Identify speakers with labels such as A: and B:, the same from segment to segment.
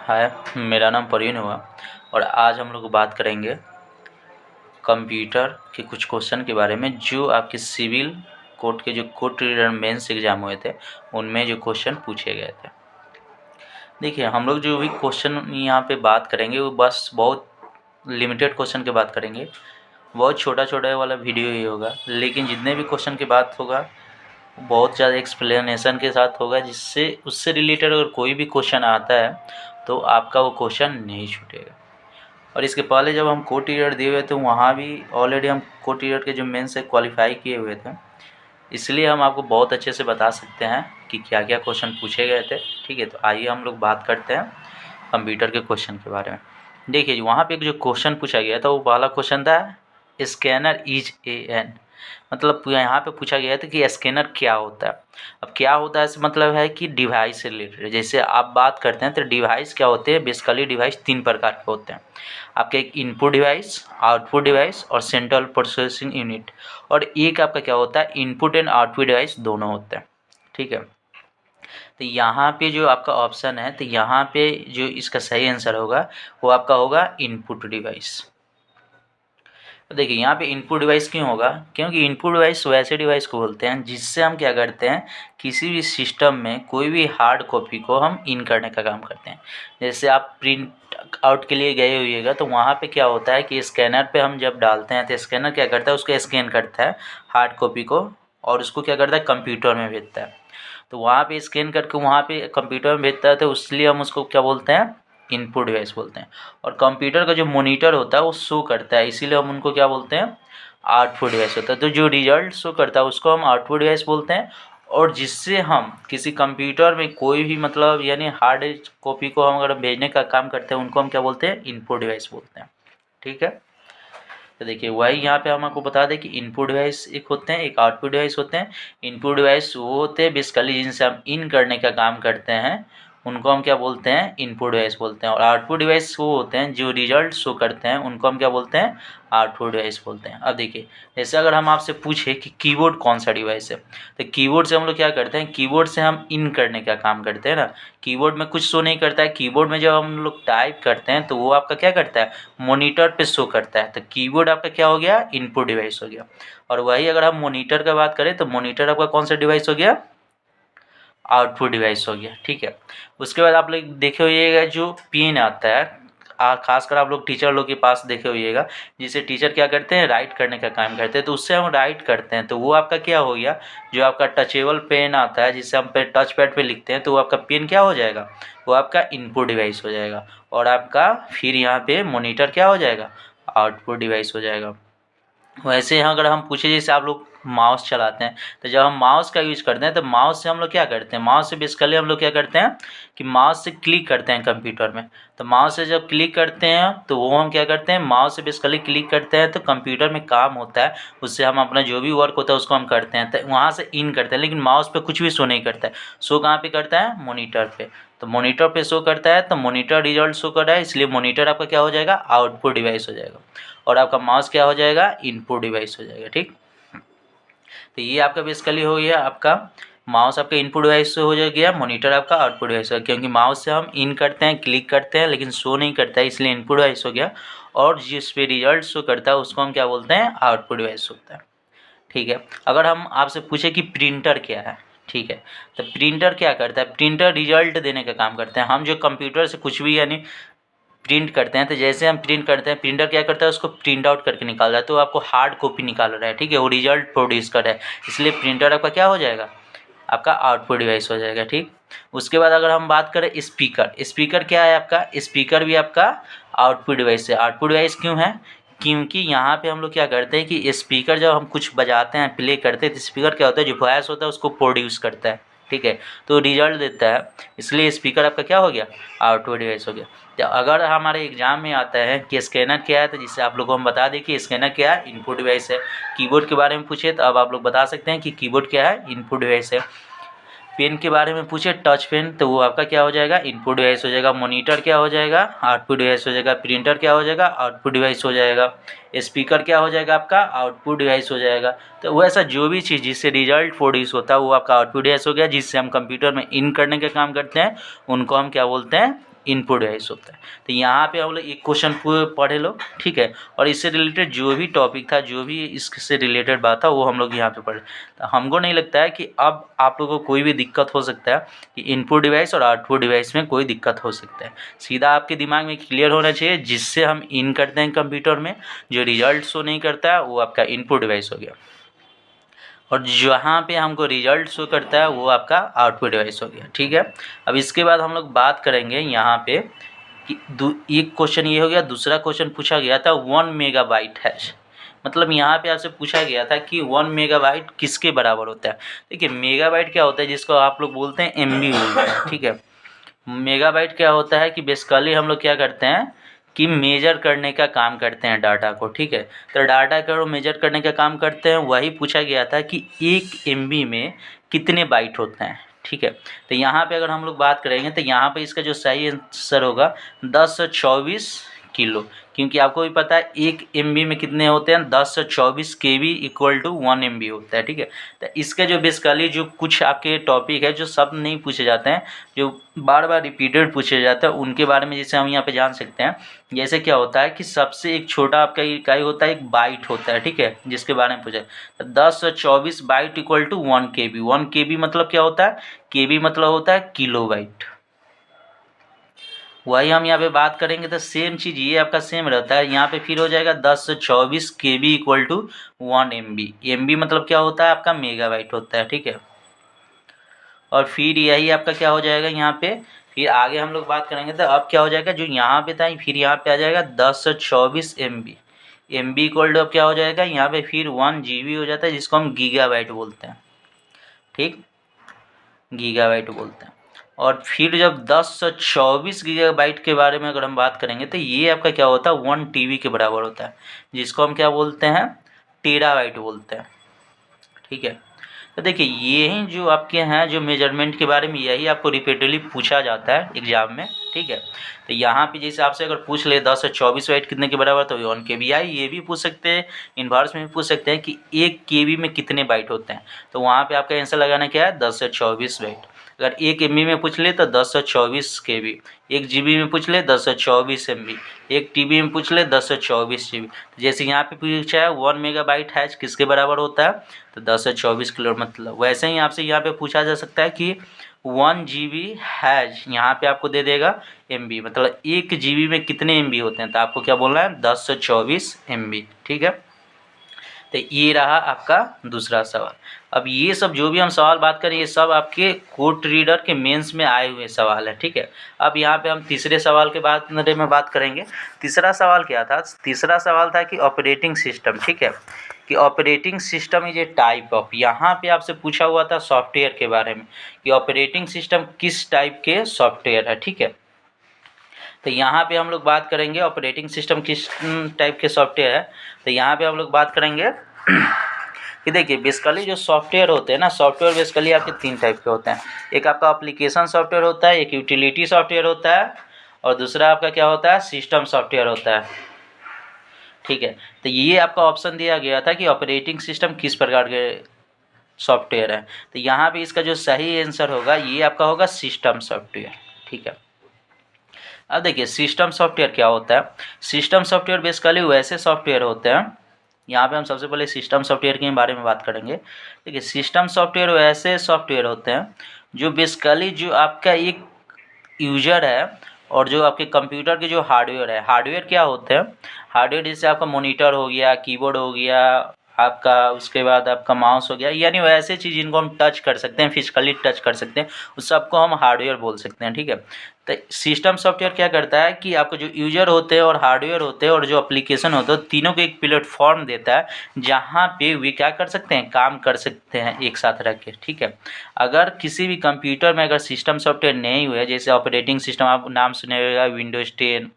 A: हाय, मेरा नाम प्रवीण हुआ और आज हम लोग बात करेंगे कंप्यूटर के कुछ क्वेश्चन के बारे में जो आपके सिविल कोर्ट के जो कोर्ट रीडर मेंस एग्ज़ाम हुए थे उनमें जो क्वेश्चन पूछे गए थे। देखिए, हम लोग जो भी क्वेश्चन यहाँ पे बात करेंगे वो बस बहुत लिमिटेड क्वेश्चन की बात करेंगे, बहुत छोटा वाला वीडियो ही होगा, लेकिन जितने भी क्वेश्चन की बात होगा बहुत ज़्यादा एक्सप्लेनेशन के साथ होगा, जिससे उससे रिलेटेड अगर कोई भी क्वेश्चन आता है तो आपका वो क्वेश्चन नहीं छूटेगा। और इसके पहले जब हम कोर्ट ईयर दिए हुए थे वहाँ भी ऑलरेडी हम कोर्ट ईयर के जो मेंस से क्वालिफाई किए हुए थे, इसलिए हम आपको बहुत अच्छे से बता सकते हैं कि क्या क्या क्वेश्चन पूछे गए थे। ठीक है, तो आइए हम लोग बात करते हैं कंप्यूटर के क्वेश्चन के बारे में। देखिए, वहाँ पे एक जो क्वेश्चन पूछा गया था वो पहला क्वेश्चन था स्कैनर इज ए एन, मतलब यहाँ पे पूछा गया था कि स्कैनर क्या होता है। अब क्या होता है इसका मतलब है कि डिवाइस से रिलेटेड, जैसे आप बात करते हैं तो डिवाइस क्या होते हैं, बेसिकली डिवाइस 3 प्रकार के होते हैं आपके, एक इनपुट डिवाइस, आउटपुट डिवाइस और सेंट्रल प्रोसेसिंग यूनिट, और एक आपका क्या होता है इनपुट एंड आउटपुट डिवाइस दोनों होते हैं। ठीक है, तो यहाँ पे जो आपका ऑप्शन है, तो यहाँ पे जो इसका सही आंसर होगा वो आपका होगा इनपुट डिवाइस। तो देखिए, यहाँ पे इनपुट डिवाइस क्यों होगा, क्योंकि इनपुट डिवाइस वैसे डिवाइस को बोलते हैं जिससे हम क्या करते हैं, किसी भी सिस्टम में कोई भी हार्ड कॉपी को हम इन करने का काम करते हैं। जैसे आप प्रिंट आउट के लिए गए होइएगा तो वहाँ पे क्या होता है कि स्कैनर पे हम जब डालते हैं तो स्कैनर क्या करता है, उसको स्कैन करता है हार्ड कॉपी को और उसको क्या करता है कंप्यूटर में भेजता है। तो वहाँ पे स्कैन करके वहाँ पे कंप्यूटर में भेजता है, तो इसलिए हम उसको क्या बोलते हैं, इनपुट डिवाइस बोलते हैं। और कंप्यूटर का जो मॉनिटर होता है वो शो करता है, इसीलिए हम उनको क्या बोलते हैं, आउटपुट डिवाइस होता है। तो जो रिजल्ट शो करता है उसको हम आउटपुट डिवाइस बोलते हैं, और जिससे हम किसी कंप्यूटर में कोई भी मतलब यानी हार्ड कॉपी को हम अगर भेजने का काम करते हैं उनको हम क्या बोलते हैं, इनपुट डिवाइस बोलते हैं। ठीक है, तो देखिए वही यहाँ पे हम आपको बता दें कि इनपुट डिवाइस एक होते हैं, एक आउटपुट डिवाइस होते हैं। इनपुट डिवाइस वो होते हैं बेसिकली जिनसे हम इन करने का काम करते हैं, उनको हम क्या बोलते हैं, इनपुट डिवाइस बोलते हैं। और आउटपुट डिवाइस वो होते हैं जो रिजल्ट शो करते हैं, उनको हम क्या बोलते हैं, आउटपुट डिवाइस बोलते हैं। अब देखिए, जैसे अगर हम आपसे पूछे कि कीबोर्ड कौन सा डिवाइस है, तो कीबोर्ड से हम लोग क्या करते हैं, कीबोर्ड से हम इन करने का काम करते हैं ना। कीबोर्ड में कुछ शो नहीं करता है, कीबोर्ड में जब हम लोग टाइप करते हैं तो वो आपका क्या करता है, मॉनिटर पे शो करता है। तो कीबोर्ड आपका क्या हो गया, इनपुट डिवाइस हो गया। और वही अगर हम मॉनिटर का बात करें तो मॉनिटर आपका कौन सा डिवाइस हो गया, आउटपुट डिवाइस हो गया। ठीक है, उसके बाद आप लोग देखे होइएगा जो पेन आता है, खासकर आप लोग टीचर लोग के पास देखे होइएगा, जिसे टीचर क्या करते हैं, राइट करने का काम करते हैं, तो उससे हम राइट करते हैं, तो वो आपका क्या हो गया, जो आपका टचेबल पेन आता है जिससे हम पे टच पैड पे लिखते हैं, तो वो आपका पेन क्या हो जाएगा, वो आपका इनपुट डिवाइस हो जाएगा। और आपका फिर यहाँ पे मॉनिटर क्या हो जाएगा, आउटपुट डिवाइस हो जाएगा। वैसे यहाँ अगर हम पूछे जैसे आप लोग माउस चलाते हैं, तो जब हम माउस का यूज़ करते हैं तो माउस से हम लोग क्या करते हैं, माउस से बेसिकली हम लोग क्या करते हैं कि माउस से क्लिक करते हैं कंप्यूटर में। तो माउस से जब क्लिक करते हैं तो वो हम क्या करते हैं, माउस से बेसिकली क्लिक करते हैं तो कंप्यूटर में काम होता है, उससे हम अपना जो भी वर्क होता है उसको हम करते हैं, तो वहाँ से इन करते हैं। लेकिन माउस पे कुछ भी शो नहीं करता है, शो कहाँ पे करता है, मोनीटर पे। तो मोनीटर पे शो करता है, तो मोनीटर रिजल्ट शो कर रहा है, इसलिए मोनीटर आपका क्या हो जाएगा, आउटपुट डिवाइस हो जाएगा। और आपका माउस क्या हो जाएगा, इनपुट डिवाइस हो जाएगा। ठीक, तो ये आपका बेसिकली हो गया, आपका माउस आपका इनपुट डिवाइस से हो गया, मॉनिटर आपका आउटपुट डिवाइस हो गया, क्योंकि माउस से हम इन करते हैं, क्लिक करते हैं, लेकिन शो नहीं करता है, इसलिए इनपुट डिवाइस हो गया। और जिस पे रिजल्ट शो करता है उसको हम क्या बोलते हैं, आउटपुट डिवाइस होता है। ठीक है, अगर हम आपसे पूछे कि प्रिंटर क्या है, ठीक है, तो प्रिंटर क्या करता है, प्रिंटर रिजल्ट देने का काम करते हैं। हम जो कंप्यूटर से कुछ भी यानी प्रिंट करते हैं, तो जैसे हम प्रिंट करते हैं, प्रिंटर क्या करता है, उसको प्रिंट आउट करके निकाल रहा है, तो आपको हार्ड कॉपी निकाल रहा है। ठीक है, वो रिजल्ट प्रोड्यूस कर रहा है, इसलिए प्रिंटर आपका क्या हो जाएगा, आपका आउटपुट डिवाइस हो जाएगा। ठीक, उसके बाद अगर हम बात करें स्पीकर, स्पीकर क्या है आपका, स्पीकर भी आपका आउटपुट डिवाइस है। आउटपुट डिवाइस क्यों है, क्योंकि यहाँ पे हम लोग क्या करते हैं कि स्पीकर जब हम कुछ बजाते हैं, प्ले करते हैं, तो स्पीकर क्या होता है, जो वॉइस होता है उसको प्रोड्यूस करता है। ठीक है, तो रिजल्ट देता है, इसलिए स्पीकर आपका क्या हो गया, आउटपुट डिवाइस हो गया। तो अगर हमारे एग्जाम में आता है कि स्कैनर क्या है, तो जिससे आप लोगों को हम बता दें कि स्कैनर क्या है, इनपुट डिवाइस है। कीबोर्ड के बारे में पूछे तो अब आप लोग बता सकते हैं कि कीबोर्ड क्या है, इनपुट डिवाइस है। पेन के बारे में पूछे टच पेन, तो वो आपका क्या हो जाएगा, इनपुट डिवाइस हो जाएगा। मॉनिटर क्या हो जाएगा, आउटपुट डिवाइस हो जाएगा। प्रिंटर क्या हो जाएगा, आउटपुट डिवाइस हो जाएगा। स्पीकर क्या हो जाएगा, आपका आउटपुट डिवाइस हो जाएगा। तो वो ऐसा जो भी चीज़ जिससे रिजल्ट प्रोड्यूस होता है वो आपका आउटपुट डिवाइस हो गया, जिससे हम कंप्यूटर में इन करने का काम करते हैं, उनको हम क्या बोलते हैं, इनपुट डिवाइस होता है। तो यहाँ पे हम लोग एक क्वेश्चन पढ़े लो, ठीक है, और इससे रिलेटेड जो भी टॉपिक था, जो भी इससे रिलेटेड बात था, वो हम लोग यहाँ पे पढ़े। तो हमको नहीं लगता है कि अब आप लोगों को कोई भी दिक्कत हो सकता है कि इनपुट डिवाइस और आउटपुट डिवाइस में कोई दिक्कत हो सकता है। सीधा आपके दिमाग में क्लियर होना चाहिए, जिससे हम इन करते हैं कंप्यूटर में, जो रिजल्ट शो नहीं करता है वो आपका इनपुट डिवाइस हो गया, और जहाँ पे हमको रिजल्ट शो करता है वो आपका आउटपुट डिवाइस हो गया, ठीक है। अब इसके बाद हम लोग बात करेंगे यहाँ पे कि एक क्वेश्चन ये हो गया। दूसरा क्वेश्चन पूछा गया था 1 मेगाबाइट हैश, मतलब यहाँ पे आपसे पूछा गया था कि 1 मेगाबाइट किसके बराबर होता है। देखिए मेगाबाइट क्या होता है, जिसको आप लोग बोलते हैं MB बोलते हैं, ठीक है। मेगाबाइट क्या होता है कि बेसिकली हम लोग क्या करते हैं कि मेजर करने का काम करते हैं डाटा को, ठीक है। तो डाटा को मेजर करने का काम करते हैं, वही पूछा गया था कि 1 MB में कितने बाइट होते हैं, ठीक है। तो यहाँ पे अगर हम लोग बात करेंगे तो यहाँ पे इसका जो सही आंसर होगा 1024 किलो, क्योंकि आपको भी पता है 1 MB में कितने होते हैं, 1024 KB इक्वल टू 1 MB होता है, ठीक है। तो इसके जो बेसिकली जो कुछ आपके टॉपिक है जो सब नहीं पूछे जाते हैं, जो बार बार रिपीटेड पूछे जाते हैं, उनके बारे में जैसे हम यहाँ पे जान सकते हैं। जैसे क्या होता है कि सबसे एक छोटा आपका इकाई होता है, एक बाइट होता है, ठीक है, जिसके बारे में पूछा तो 1024 bite equal to 1 KB। 1 KB मतलब क्या होता है, KB मतलब होता है किलो बाइट। वही हम यहाँ पे बात करेंगे तो सेम चीज़ ये आपका सेम रहता है। यहाँ पे फिर हो जाएगा 1024 KB equal to 1 MB। MB मतलब क्या होता है आपका मेगाबाइट होता है, ठीक है। और फिर यही आपका क्या हो जाएगा यहाँ पे, फिर आगे हम लोग बात करेंगे तो अब क्या हो जाएगा, जो यहाँ पे था फिर यहाँ पे आ जाएगा 1024 MB। MB इक्वल टू अब क्या हो जाएगा यहाँ पे फिर 1 GB हो जाता है, जिसको हम गीगाबाइट बोलते हैं, ठीक, गीगाबाइट बोलते हैं। और फिर जब 1024 गीगाबाइट के बारे में अगर हम बात करेंगे तो ये आपका क्या होता है 1 TB के बराबर होता है, जिसको हम क्या बोलते हैं, टेराबाइट बोलते हैं, ठीक है। तो देखिए यही जो आपके हैं जो मेजरमेंट के बारे में, यही आपको रिपीटेडली पूछा जाता है एग्जाम में, ठीक है। तो यहाँ पे जैसे आपसे अगर पूछ ले 1024 बाइट कितने के बराबर, तो 1 KB आई, ये भी पूछ सकते हैं, इन्वर्स में भी पूछ सकते हैं कि 1 KB में कितने बाइट होते हैं। तो वहाँ पे आपका आंसर लगाना क्या है 1024 बाइट। अगर 1 MB में पूछ ले तो 1024 KB, 1 GB में पूछ ले 1024 MB, 1 TB में पूछ ले 1024 GB। जैसे यहाँ पे पूछा है 1 मेगाबाइट हैश किसके बराबर होता है, तो 1024 किलो, मतलब वैसे ही आपसे यहाँ पे पूछा जा सकता है कि 1 GB हैश यहाँ पे आपको दे देगा MB, मतलब 1 GB में कितने MB होते हैं, तो आपको क्या बोलना है 1024 MB, ठीक है। तो ये रहा आपका दूसरा सवाल। अब ये सब जो भी हम सवाल बात करें, ये सब आपके कोड रीडर के मेंस में आए हुए सवाल है, ठीक है। अब यहाँ पे हम तीसरे सवाल के बारे में बात करेंगे। तीसरा सवाल क्या था, तीसरा सवाल था कि ऑपरेटिंग सिस्टम, ठीक है, कि operating system is a type of, यहाँ पे आपसे पूछा हुआ था सॉफ्टवेयर के बारे में कि ऑपरेटिंग सिस्टम किस टाइप के सॉफ्टवेयर है, ठीक है। तो यहाँ पे हम लोग बात करेंगे ऑपरेटिंग सिस्टम किस टाइप के सॉफ्टवेयर है। तो यहाँ पे हम लोग बात करेंगे कि देखिए बेसिकली जो सॉफ्टवेयर होते हैं ना, सॉफ्टवेयर बेसिकली आपके 3 टाइप के होते हैं। एक आपका एप्लीकेशन सॉफ्टवेयर होता है, एक यूटिलिटी सॉफ्टवेयर होता है, और दूसरा आपका क्या होता है सिस्टम सॉफ्टवेयर होता है, ठीक है। तो ये आपका ऑप्शन दिया गया था कि ऑपरेटिंग सिस्टम किस प्रकार के सॉफ्टवेयर है। तो यहाँ पे इसका जो सही आंसर होगा ये आपका होगा सिस्टम सॉफ्टवेयर, ठीक है। अब देखिए सिस्टम सॉफ्टवेयर क्या होता है। सिस्टम सॉफ्टवेयर बेसिकली वैसे सॉफ्टवेयर होते हैं, यहाँ पे हम सबसे पहले सिस्टम सॉफ्टवेयर के बारे में बात करेंगे। देखिए सिस्टम सॉफ्टवेयर वैसे सॉफ्टवेयर होते हैं जो बेसिकली जो आपका एक यूजर है और जो आपके कंप्यूटर के जो हार्डवेयर है, हार्डवेयर क्या होते हैं, हार्डवेयर जैसे आपका मॉनिटर हो गया, कीबोर्ड हो गया आपका, उसके बाद आपका माउस हो गया, यानी वैसे चीज़ जिनको हम टच कर सकते हैं, फिजिकली टच कर सकते हैं, उस सबको हम हार्डवेयर बोल सकते हैं, ठीक है। तो सिस्टम सॉफ्टवेयर क्या करता है कि आपको जो यूजर होते हैं और हार्डवेयर होते हैं और जो एप्लीकेशन होते हैं, तीनों को एक प्लेटफॉर्म देता है जहाँ पे वे क्या कर सकते हैं, काम कर सकते हैं एक साथ रख के, ठीक है। अगर किसी भी कंप्यूटर में अगर सिस्टम सॉफ्टवेयर नहीं हुआ, जैसे ऑपरेटिंग सिस्टम आप नाम सुने होगा, विंडोज 10,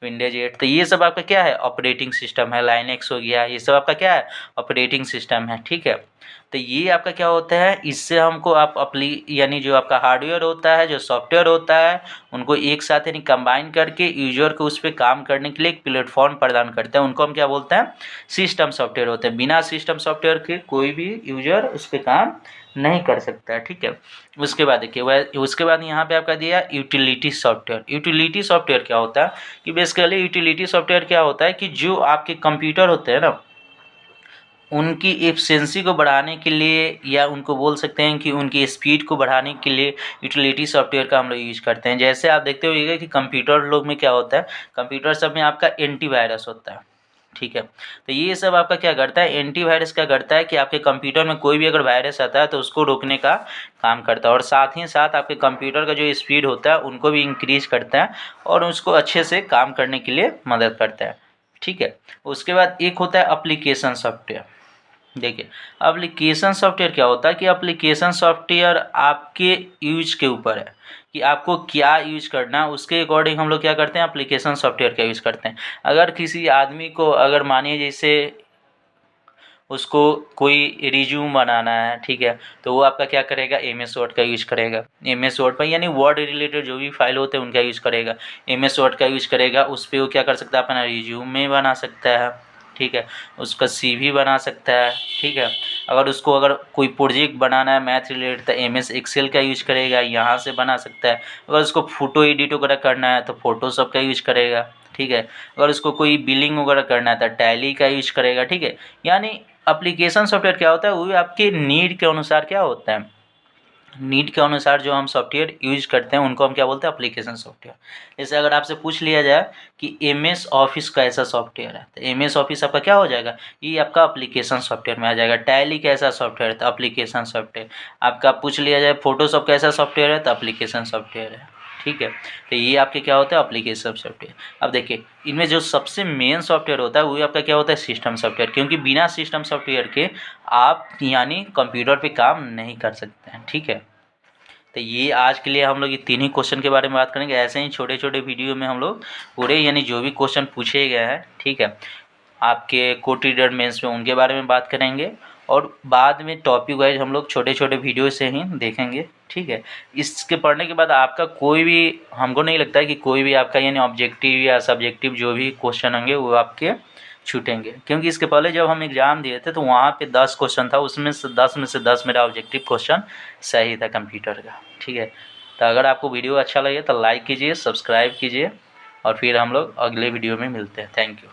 A: विंडोज 8, तो ये सब आपका क्या है ऑपरेटिंग सिस्टम है, लाइनेक्स हो गया, ये सब आपका क्या है ऑपरेटिंग सिस्टम है, ठीक है। तो ये आपका क्या होता है, इससे हमको आप यानी जो आपका हार्डवेयर होता है, जो सॉफ्टवेयर होता है, उनको एक साथ यानी कंबाइन करके यूजर को उस पर काम करने के लिए एक प्लेटफॉर्म प्रदान करते हैं, उनको हम क्या बोलते हैं सिस्टम सॉफ्टवेयर होते हैं। बिना सिस्टम सॉफ्टवेयर के कोई भी यूजर उस पर काम नहीं कर सकता है, ठीक है। उसके बाद देखिए वह उसके बाद यहाँ पे आपका दिया यूटिलिटी सॉफ्टवेयर। यूटिलिटी सॉफ्टवेयर क्या होता है कि बेसिकली यूटिलिटी सॉफ्टवेयर क्या होता है कि जो आपके कंप्यूटर होते हैं ना, उनकी एफिशिएंसी को बढ़ाने के लिए, या उनको बोल सकते हैं कि उनकी स्पीड को बढ़ाने के लिए यूटिलिटी सॉफ्टवेयर का हम लोग यूज़ करते हैं। जैसे आप देखते होइएगा कि कंप्यूटर लोग में क्या होता है, कंप्यूटर सब में आपका एंटीवायरस होता है, ठीक है। तो ये सब आपका क्या करता है, एंटीवायरस क्या करता है कि आपके कंप्यूटर में कोई भी अगर वायरस आता है तो उसको रोकने का काम करता है, और साथ ही साथ आपके कंप्यूटर का जो स्पीड होता है उनको भी इंक्रीज करता है और उसको अच्छे से काम करने के लिए मदद करता है, ठीक है। उसके बाद एक होता है एप्लीकेशन सॉफ्टवेयर। देखिए एप्लीकेशन सॉफ्टवेयर क्या होता है कि एप्लीकेशन सॉफ्टवेयर आपके यूज के ऊपर है कि आपको क्या यूज करना है, उसके अकॉर्डिंग हम लोग क्या करते हैं, एप्लीकेशन सॉफ्टवेयर का यूज़ करते हैं। अगर किसी आदमी को अगर मानिए जैसे उसको कोई रिज्यूम बनाना है, ठीक है, तो वो आपका क्या करेगा, MS वर्ड का यूज़ करेगा। MS वर्ड पर यानी वर्ड रिलेटेड जो भी फाइल होते हैं उनका यूज़ करेगा, MS वर्ड का यूज़ करेगा। उस पर वो क्या कर सकता है, अपना रिज्यूमे बना सकता है, ठीक है, उसका CV बना सकता है, ठीक है। अगर कोई प्रोजेक्ट बनाना है मैथ रिलेटेड तो MS एक्सेल का यूज करेगा, यहाँ से बना सकता है। अगर उसको फ़ोटो एडिट वगैरह करना है तो फोटोशॉप का यूज करेगा, ठीक है। अगर उसको कोई बिलिंग वगैरह करना है तो टैली का यूज करेगा, ठीक है। यानी एप्लीकेशन सॉफ्टवेयर क्या होता है, वो आपके नीड के अनुसार क्या होता है, नीड के अनुसार जो हम सॉफ्टवेयर यूज करते हैं उनको हम क्या बोलते हैं, एप्लीकेशन सॉफ्टवेयर। जैसे अगर आपसे पूछ लिया जाए कि MS ऑफिस कैसा सॉफ्टवेयर है, तो MS ऑफिस आपका क्या हो जाएगा, ये आपका एप्लीकेशन सॉफ्टवेयर में आ जाएगा। टैली कैसा सॉफ्टवेयर है, तो एप्लीकेशन सॉफ्टवेयर। आपका पूछ लिया जाए फोटोशॉप कैसा सॉफ्टवेयर है, तो एप्लीकेशन सॉफ्टवेयर है, ठीक है। तो ये आपके क्या होता है, एप्लीकेशन सॉफ्टवेयर। अब देखिए इनमें जो सबसे मेन सॉफ्टवेयर होता है वो आपका क्या होता है, सिस्टम सॉफ्टवेयर, क्योंकि बिना सिस्टम सॉफ्टवेयर के आप यानी कंप्यूटर पे काम नहीं कर सकते हैं, ठीक है। तो ये आज के लिए हम लोग ये 3 ही क्वेश्चन के बारे में बात करेंगे। ऐसे ही छोटे छोटे वीडियो में हम लोग पूरे यानी जो भी क्वेश्चन पूछे गए हैं, ठीक है, आपके कोर्ट रीडर मेंस में उनके बारे में बात करेंगे, और बाद में टॉपिक वाइज हम लोग छोटे छोटे वीडियो से ही देखेंगे, ठीक है। इसके पढ़ने के बाद आपका कोई भी, हमको नहीं लगता है कि कोई भी आपका यानी ऑब्जेक्टिव या सब्जेक्टिव जो भी क्वेश्चन होंगे वो आपके छूटेंगे, क्योंकि इसके पहले जब हम एग्ज़ाम दिए थे तो वहाँ पे 10 क्वेश्चन था, उसमें से 10 मेरा ऑब्जेक्टिव क्वेश्चन सही था कंप्यूटर का, ठीक है। तो अगर आपको वीडियो अच्छा लगे तो लाइक कीजिए, सब्सक्राइब कीजिए, और फिर हम लोग अगले वीडियो में मिलते हैं। Thank you.